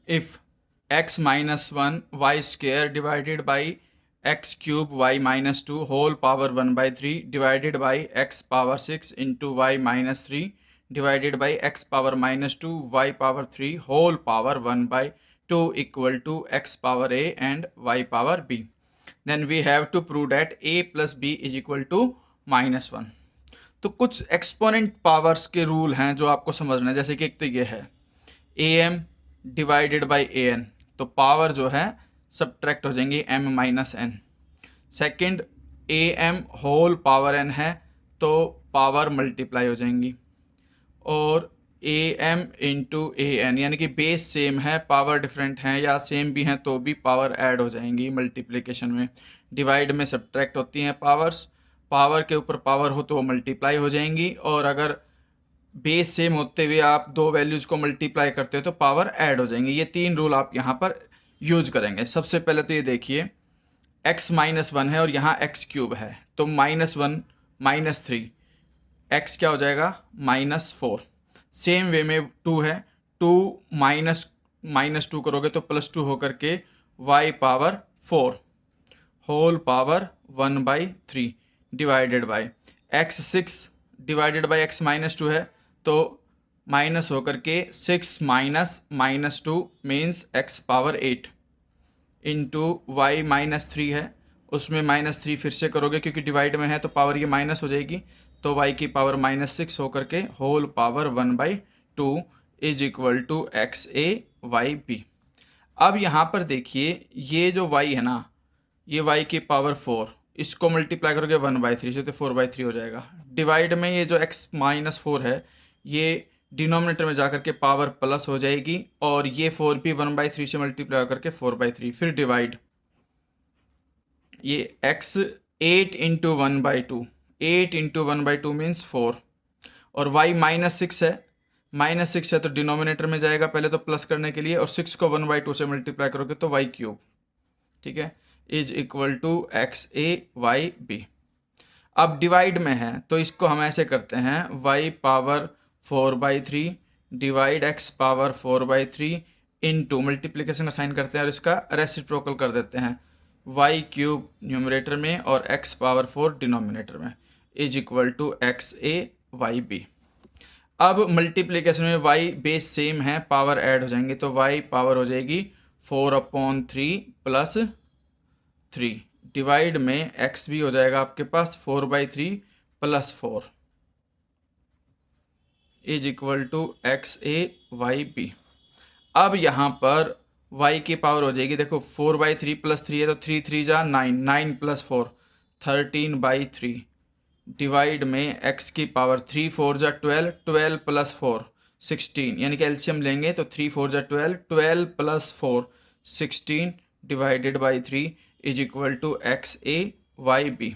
if x minus 1 y square divided by x cube y minus 2 whole power 1 by 3 divided by x power 6 into y minus 3 divided by x power minus 2 y power 3 whole power 1 by 2 equal to x power a and y power b. Then we have to prove that a plus b is equal to minus 1. तो कुछ exponent powers के rule हैं जो आपको समझना है। जैसे कि एक तो ये है a m divided by a n, तो पावर जो है सब्ट्रैक्ट हो जाएंगी m minus n. Second a m whole power n है तो पावर मल्टीप्लाई हो जाएंगी। और a m into a n यानी कि बेस सेम है, पावर डिफरेंट हैं या सेम भी हैं तो भी पावर ऐड हो जाएंगी मल्टीप्लिकेशन में। डिवाइड में सब्ट्रैक्ट होती हैं पावर्स, पावर के ऊपर पावर हो तो वो मल्टीप्लाई हो जाएंगी, और अगर बेस सेम होते हुए आप दो वैल्यूज़ को मल्टीप्लाई करते हो तो पावर ऐड हो जाएंगे। ये तीन रूल आप यहाँ पर यूज करेंगे। सबसे पहले तो ये देखिए x माइनस 1 है और यहाँ x क्यूब है, तो माइनस 1 माइनस 3 x क्या हो जाएगा -4। सेम वे में 2 है, 2 माइनस 2 करोगे तो +2 होकर के y power 4 whole power 1/3 divided by x 6 divided by x minus 2 है तो माइनस होकर के 6 minus 2 means x power 8 into y minus 3 है, उसमें -3 फिर से करोगे क्योंकि डिवाइड में है तो पावर ये माइनस हो जाएगी, तो y की पावर -6 होकर के whole power 1/2 is equal to x a y b. अब यहाँ पर देखिए ये जो y है ना, ये y की पावर 4, इसको मल्टीप्लाई करोगे 1/3 से तो 4/3 हो जाएगा। डिवाइड में ये जो x -4 है ये डिनोमिनेटर में जाकर के पावर प्लस हो जाएगी, और ये 4 भी 1/3 से मल्टीप्लाई करके 4/3, फिर डिवाइड ये x 8 इंटू 1/2, 8 इंटू 1/2 मीन्स 4, और y -6 है, -6 है तो डिनोमिनेटर में जाएगा पहले तो प्लस करने के लिए, और 6 को 1/2 से मल्टीप्लाई करोगे तो y क्यूब, ठीक है, is equal to x a y b. अब डिवाइड में है तो इसको हम ऐसे करते हैं y power 4/3 divide x power 4/3 into multiplication assign करते हैं और इसका रेसिप्रोकल कर देते हैं y क्यूब न्यूमरेटर में और x पावर 4 डिनोमिनेटर में, is equal to x a y b. अब मल्टीप्लिकेशन में y बेस सेम है, पावर ऐड हो जाएंगे तो y पावर हो जाएगी 4/3 प्लस 3 डिवाइड में x भी हो जाएगा आपके पास 4/3 plus 4 is equal to x a y b. अब यहाँ पर y की पावर हो जाएगी, देखो 4/3 प्लस 3 है तो 3 3 जा 9, 9 प्लस 4 13/3 डिवाइड में x की पावर 3 4 जा 12, 12 प्लस 4 16, यानी कि एलसीएम लेंगे तो 3 4 जा 12, 12 plus 4 16 divided by 3 is equal to x a y b.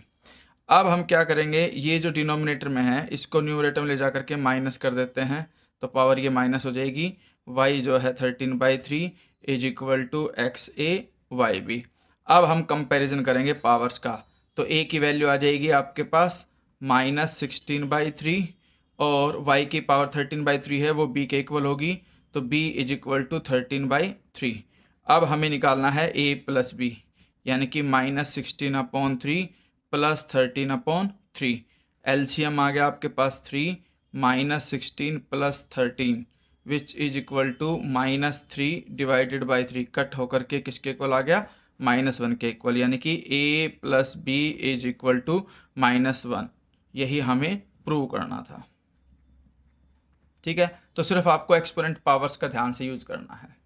अब हम क्या करेंगे, ये जो डिनोमिनेटर में है इसको न्यूमरेटर में ले जा करके माइनस कर देते हैं तो पावर ये माइनस हो जाएगी, y जो है 13/3 is equal to x a y b. अब हम कंपैरिजन करेंगे पावर्स का, तो a की वैल्यू आ जाएगी आपके पास -16/3 और y की पावर 13/3 है वो b के इक्वल होगी, तो b इज इक्वल टू 13/3। अब हमें निकालना है a प्लस b, यानी कि -16/3 प्लस 13/3, एलसीएम आ गया आपके पास 3 -16 plus 13 which is equal to -3 divided by 3, cut होकर के किसके इक्वल आ गया -1 के इक्वल, यानी कि a plus b is equal to -1। यही हमें प्रूव करना था, ठीक है। तो सिर्फ आपको एक्सपोनेंट पावर्स का ध्यान से यूज करना है।